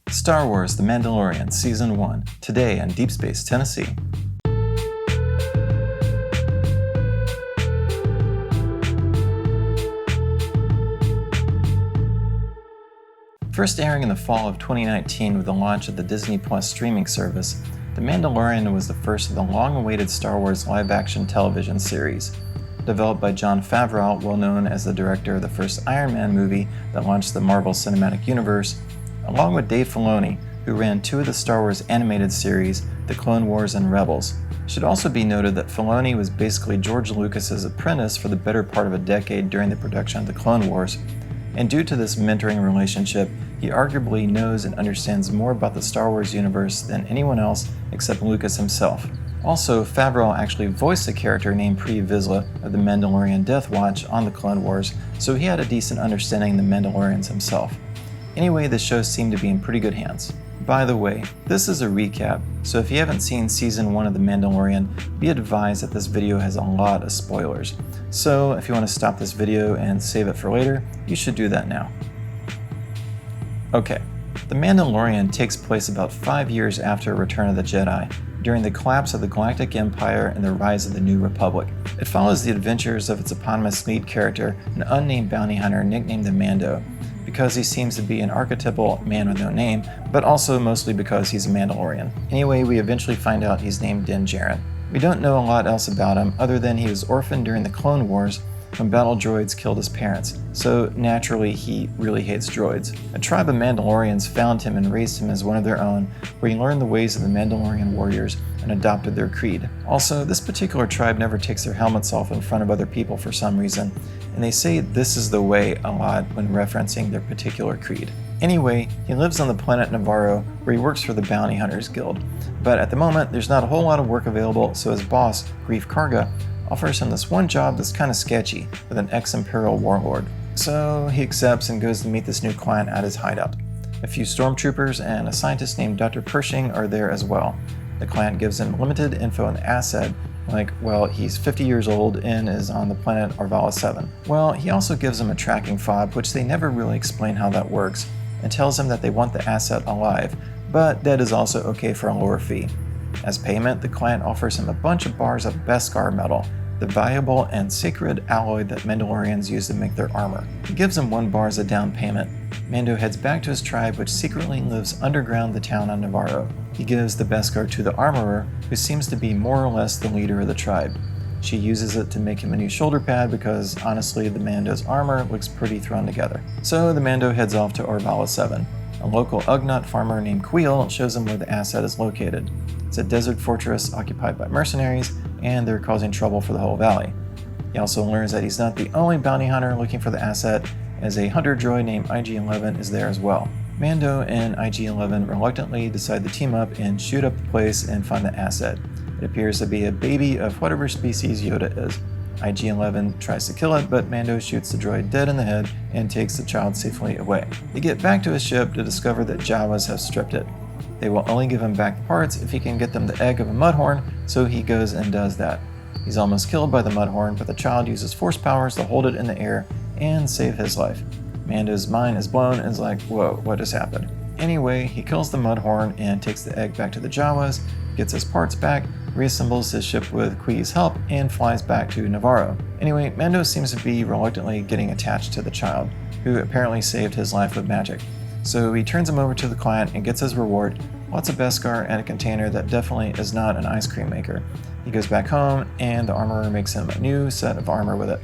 Star Wars: The Mandalorian Season 1, today in Deep Space, Tennessee. First airing in the fall of 2019 with the launch of the Disney Plus streaming service, The Mandalorian was the first of the long-awaited Star Wars live-action television series. Developed by Jon Favreau, well known as the director of the first Iron Man movie that launched the Marvel Cinematic Universe, along with Dave Filoni, who ran two of the Star Wars animated series, The Clone Wars and Rebels. It should also be noted that Filoni was basically George Lucas's apprentice for the better part of a decade during the production of The Clone Wars, and due to this mentoring relationship, he arguably knows and understands more about the Star Wars universe than anyone else except Lucas himself. Also, Favreau actually voiced a character named Pre Vizsla of the Mandalorian Death Watch on the Clone Wars, so he had a decent understanding of the Mandalorians himself. Anyway, the show seemed to be in pretty good hands. By the way, this is a recap, so if you haven't seen Season 1 of The Mandalorian, be advised that this video has a lot of spoilers. So if you want to stop this video and save it for later, you should do that now. Okay, The Mandalorian takes place about 5 years after Return of the Jedi, during the collapse of the Galactic Empire and the rise of the New Republic. It follows the adventures of its eponymous lead character, an unnamed bounty hunter nicknamed the Mando, because he seems to be an archetypal man with no name, but also mostly because he's a Mandalorian. Anyway, we eventually find out he's named Din Djarin. We don't know a lot else about him other than he was orphaned during the Clone Wars when battle droids killed his parents, so naturally he really hates droids. A tribe of Mandalorians found him and raised him as one of their own, where he learned the ways of the Mandalorian warriors and adopted their creed. Also, this particular tribe never takes their helmets off in front of other people for some reason, and they say "this is the way" a lot when referencing their particular creed. Anyway, he lives on the planet Navarro, where he works for the Bounty Hunters Guild, but at the moment there's not a whole lot of work available, so his boss, Greef Karga, offers him this one job that's kind of sketchy with an ex-Imperial warlord. So he accepts and goes to meet this new client at his hideout. A few stormtroopers and a scientist named Dr. Pershing are there as well. The client gives him limited info and asset, like, well, he's 50 years old and is on the planet Arvala 7. Well, he also gives him a tracking fob, which they never really explain how that works, and tells him that they want the asset alive, but dead is also okay for a lower fee. As payment, the client offers him a bunch of bars of Beskar metal, the valuable and sacred alloy that Mandalorians use to make their armor. He gives him 1 bar as a down payment. Mando heads back to his tribe, which secretly lives underground the town on Navarro. He gives the Beskar to the armorer, who seems to be more or less the leader of the tribe. She uses it to make him a new shoulder pad because, honestly, the Mando's armor looks pretty thrown together. So the Mando heads off to Arvala 7. A local Ugnaught farmer named Queel shows him where the asset is located. It's a desert fortress occupied by mercenaries, and they're causing trouble for the whole valley. He also learns that he's not the only bounty hunter looking for the asset, as a hunter droid named IG-11 is there as well. Mando and IG-11 reluctantly decide to team up and shoot up the place and find the asset. It appears to be a baby of whatever species Yoda is. IG-11 tries to kill it, but Mando shoots the droid dead in the head and takes the child safely away. They get back to his ship to discover that Jawas have stripped it. They will only give him back the parts if he can get them the egg of a mudhorn, so he goes and does that. He's almost killed by the mudhorn, but the child uses force powers to hold it in the air and save his life. Mando's mind is blown and is like, whoa, what just happened? Anyway, he kills the mudhorn and takes the egg back to the Jawas, gets his parts back, reassembles his ship with Quee's help, and flies back to Navarro. Anyway, Mando seems to be reluctantly getting attached to the child, who apparently saved his life with magic. So he turns him over to the client and gets his reward, lots of Beskar and a container that definitely is not an ice cream maker. He goes back home, and the armorer makes him a new set of armor with it.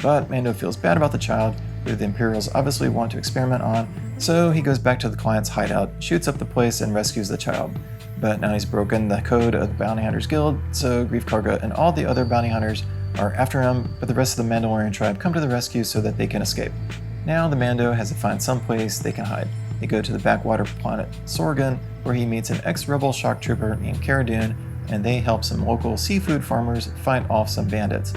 But Mando feels bad about the child, who the Imperials obviously want to experiment on, so he goes back to the client's hideout, shoots up the place, and rescues the child. But now he's broken the code of the Bounty Hunters Guild, so Greef Karga and all the other bounty hunters are after him, but the rest of the Mandalorian tribe come to the rescue so that they can escape. Now the Mando has to find some place they can hide. They go to the backwater planet Sorgan, where he meets an ex-rebel shock trooper named Cara Dune, and they help some local seafood farmers fight off some bandits.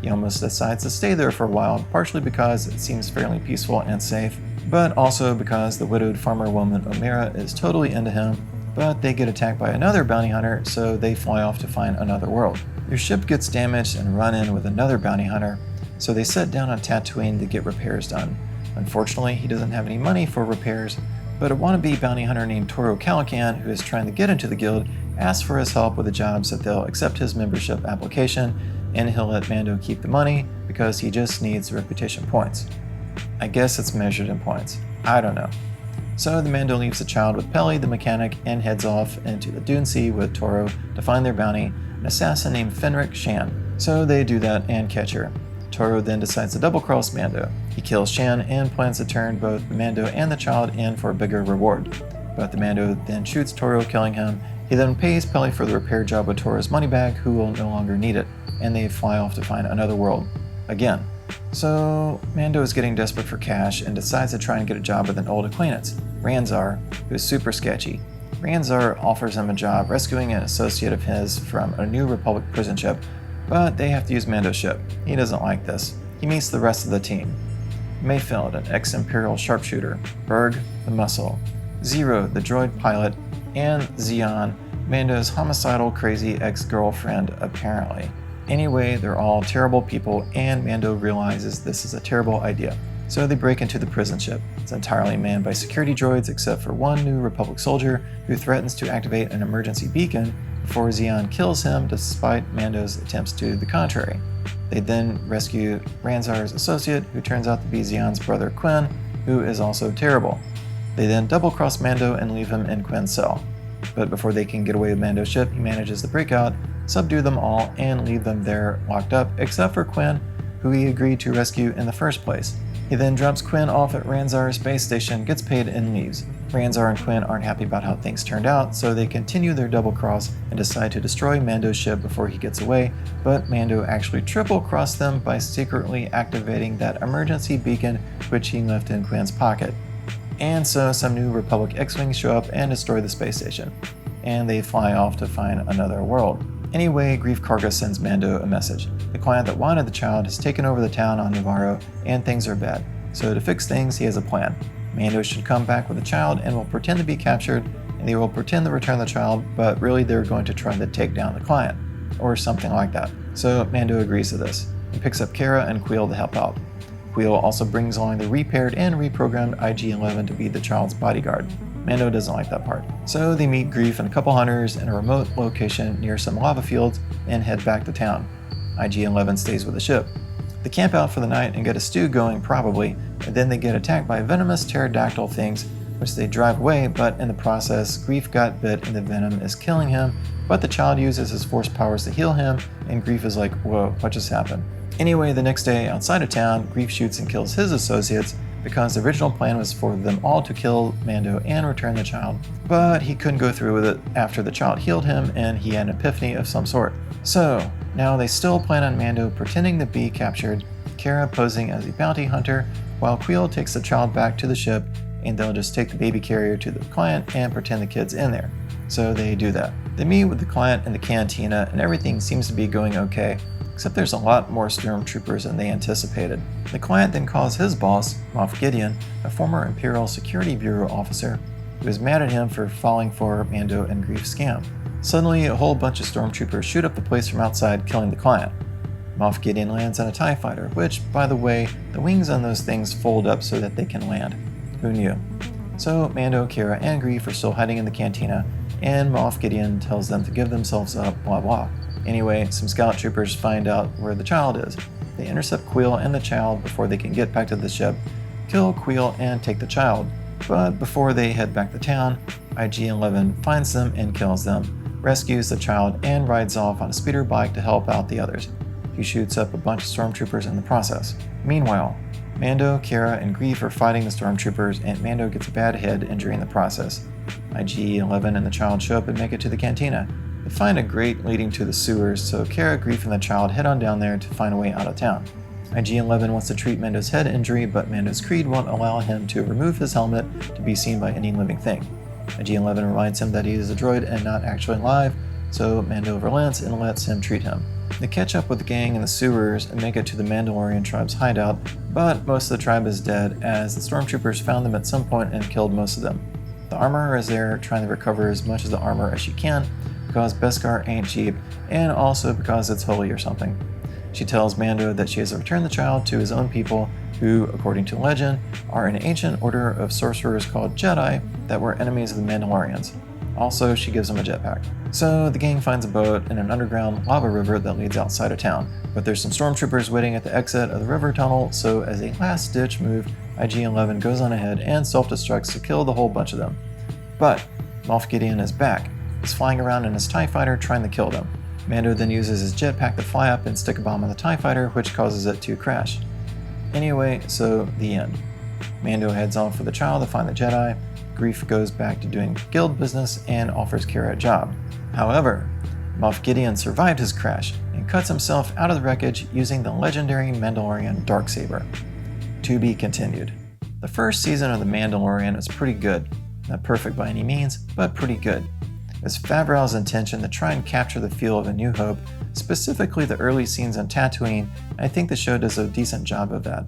He almost decides to stay there for a while, partially because it seems fairly peaceful and safe, but also because the widowed farmer woman Omera is totally into him, but they get attacked by another bounty hunter, so they fly off to find another world. Their ship gets damaged and run in with another bounty hunter, so they set down on Tatooine to get repairs done. Unfortunately, he doesn't have any money for repairs, But a wannabe bounty hunter named Toro Calican, who is trying to get into the guild, asks for his help with the job so they'll accept his membership application, and he'll let Mando keep the money because he just needs reputation points. I guess it's measured in points. I don't know. So the Mando leaves the child with Peli, the mechanic, and heads off into the Dune Sea with Toro to find their bounty, an assassin named Fenric Shan. So they do that and catch her. Toro then decides to double-cross Mando. He kills Shan and plans to turn both the Mando and the child in for a bigger reward. But the Mando then shoots Toro, killing him. He then pays Peli for the repair job with Toro's money bag, who will no longer need it, and they fly off to find another world. Again. So Mando is getting desperate for cash and decides to try and get a job with an old acquaintance, Ranzar, who is super sketchy. Ranzar offers him a job rescuing an associate of his from a New Republic prison ship, but they have to use Mando's ship. He doesn't like this. He meets the rest of the team. Mayfeld, an ex-Imperial sharpshooter, Berg, the muscle, Zero, the droid pilot, and Xian, Mando's homicidal, crazy ex-girlfriend, apparently. Anyway, they're all terrible people, and Mando realizes this is a terrible idea. So they break into the prison ship. It's entirely manned by security droids except for one New Republic soldier who threatens to activate an emergency beacon before Xian kills him despite Mando's attempts to the contrary. They then rescue Ranzar's associate, who turns out to be Xian's brother Quinn, who is also terrible. They then double-cross Mando and leave him in Quinn's cell. But before they can get away with Mando's ship, he manages to break out, subdue them all, and leave them there locked up, except for Quinn, who he agreed to rescue in the first place. He then drops Quinn off at Ranzar's space station, gets paid, and leaves. Ranzar and Quinn aren't happy about how things turned out, so they continue their double cross and decide to destroy Mando's ship before he gets away, but Mando actually triple crossed them by secretly activating that emergency beacon which he left in Quinn's pocket. And so some New Republic X-Wings show up and destroy the space station, and they fly off to find another world. Anyway, Greef Karga sends Mando a message. The client that wanted the child has taken over the town on Navarro, and things are bad. So to fix things, he has a plan. Mando should come back with the child and will pretend to be captured, and they will pretend to return the child, but really they're going to try to take down the client, or something like that. So Mando agrees to this, and picks up Cara and Kuiil to help out. Kuiil also brings along the repaired and reprogrammed IG-11 to be the child's bodyguard. Mando doesn't like that part. So they meet Greef and a couple hunters in a remote location near some lava fields and head back to town. IG-11 stays with the ship. They camp out for the night and get a stew going probably, and then they get attacked by venomous pterodactyl things, which they drive away, but in the process, Greef got bit and the venom is killing him, but the child uses his force powers to heal him, and Greef is like, whoa, what just happened? Anyway, the next day, outside of town, Greef shoots and kills his associates, because the original plan was for them all to kill Mando and return the child, but he couldn't go through with it after the child healed him and he had an epiphany of some sort. So, now they still plan on Mando pretending to be captured, Cara posing as a bounty hunter, while Kuiil takes the child back to the ship and they'll just take the baby carrier to the client and pretend the kid's in there. So they do that. They meet with the client in the cantina and everything seems to be going okay, except there's a lot more stormtroopers than they anticipated. The client then calls his boss, Moff Gideon, a former Imperial Security Bureau officer, who is mad at him for falling for Mando and Greef's scam. Suddenly, a whole bunch of stormtroopers shoot up the place from outside, killing the client. Moff Gideon lands on a TIE fighter, which, by the way, the wings on those things fold up so that they can land. Who knew? So Mando, Cara, and Greef are still hiding in the cantina, and Moff Gideon tells them to give themselves up, blah blah. Anyway, some scout troopers find out where the child is. They intercept Kuiil and the child before they can get back to the ship, kill Kuiil and take the child. But before they head back to town, IG-11 finds them and kills them, rescues the child, and rides off on a speeder bike to help out the others. He shoots up a bunch of stormtroopers in the process. Meanwhile, Mando, Cara, and Greef are fighting the stormtroopers, and Mando gets a bad head injury in the process. IG-11 and the child show up and make it to the cantina. They find a grate leading to the sewers, so Cara, Greef, and the child head on down there to find a way out of town. IG-11 wants to treat Mando's head injury, but Mando's creed won't allow him to remove his helmet to be seen by any living thing. IG-11 reminds him that he is a droid and not actually alive, so Mando relents and lets him treat him. They catch up with the gang in the sewers and make it to the Mandalorian tribe's hideout, but most of the tribe is dead as the stormtroopers found them at some point and killed most of them. The armorer is there trying to recover as much of the armor as she can, because Beskar ain't cheap, and also because it's holy or something. She tells Mando that she has to return the child to his own people, who, according to legend, are an ancient order of sorcerers called Jedi that were enemies of the Mandalorians. Also, she gives them a jetpack. So the gang finds a boat in an underground lava river that leads outside of town, but there's some stormtroopers waiting at the exit of the river tunnel, so as a last-ditch move, IG-11 goes on ahead and self-destructs to kill the whole bunch of them. But Moff Gideon is back. He's flying around in his TIE fighter trying to kill them. Mando then uses his jetpack to fly up and stick a bomb on the TIE fighter, which causes it to crash. Anyway, so the end. Mando heads on for the trial to find the Jedi. Greef goes back to doing guild business and offers Kira a job. However, Moff Gideon survived his crash and cuts himself out of the wreckage using the legendary Mandalorian Darksaber. To be continued. The first season of The Mandalorian is pretty good. Not perfect by any means, but pretty good. It was Favreau's intention to try and capture the feel of A New Hope, specifically the early scenes on Tatooine, and I think the show does a decent job of that.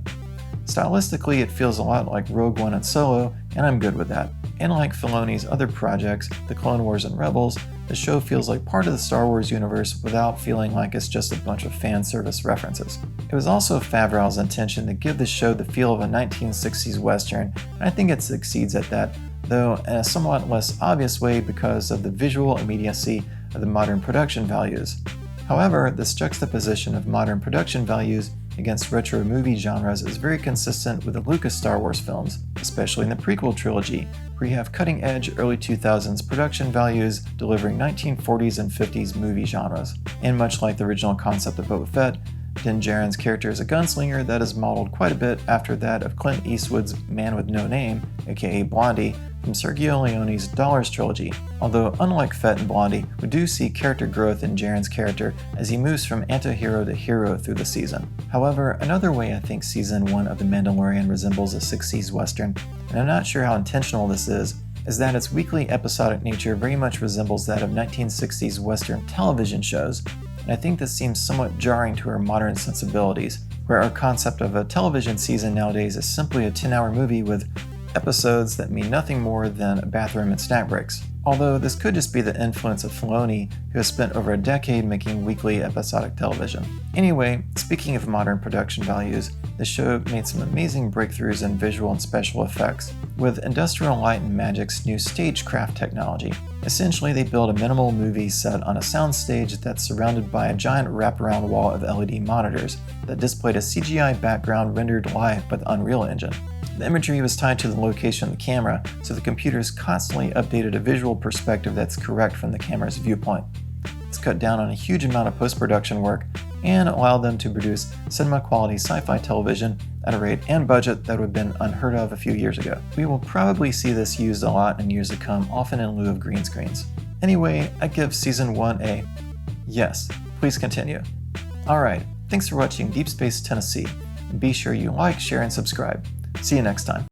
Stylistically, it feels a lot like Rogue One and Solo, and I'm good with that. And like Filoni's other projects, The Clone Wars and Rebels, the show feels like part of the Star Wars universe without feeling like it's just a bunch of fan service references. It was also Favreau's intention to give the show the feel of a 1960s Western, and I think it succeeds at that, though in a somewhat less obvious way because of the visual immediacy of the modern production values. However, this juxtaposition of modern production values against retro movie genres is very consistent with the Lucas Star Wars films, especially in the prequel trilogy, where you have cutting-edge early 2000s production values delivering 1940s and 50s movie genres. And much like the original concept of Boba Fett, Din Djarin's character is a gunslinger that is modeled quite a bit after that of Clint Eastwood's Man with No Name, aka Blondie, from Sergio Leone's Dollars trilogy, although unlike Fett and Blondie, we do see character growth in Djarin's character as he moves from anti-hero to hero through the season. However, another way I think Season 1 of The Mandalorian resembles a 60s Western, and I'm not sure how intentional this is that its weekly episodic nature very much resembles that of 1960s Western television shows, and I think this seems somewhat jarring to our modern sensibilities, where our concept of a television season nowadays is simply a 10-hour movie with episodes that mean nothing more than a bathroom and snack breaks. Although this could just be the influence of Filoni, who has spent over a decade making weekly episodic television. Anyway, speaking of modern production values, the show made some amazing breakthroughs in visual and special effects, with Industrial Light and Magic's new stagecraft technology. Essentially, they built a minimal movie set on a soundstage that's surrounded by a giant wraparound wall of LED monitors that displayed a CGI background rendered live by the Unreal Engine. The imagery was tied to the location of the camera, so the computers constantly updated a visual perspective that's correct from the camera's viewpoint. It's cut down on a huge amount of post-production work and allowed them to produce cinema-quality sci-fi television at a rate and budget that would have been unheard of a few years ago. We will probably see this used a lot in years to come, often in lieu of green screens. Anyway, I give Season 1 a yes. Please continue. Alright, thanks for watching Deep Space Tennessee. Be sure you like, share, and subscribe. See you next time.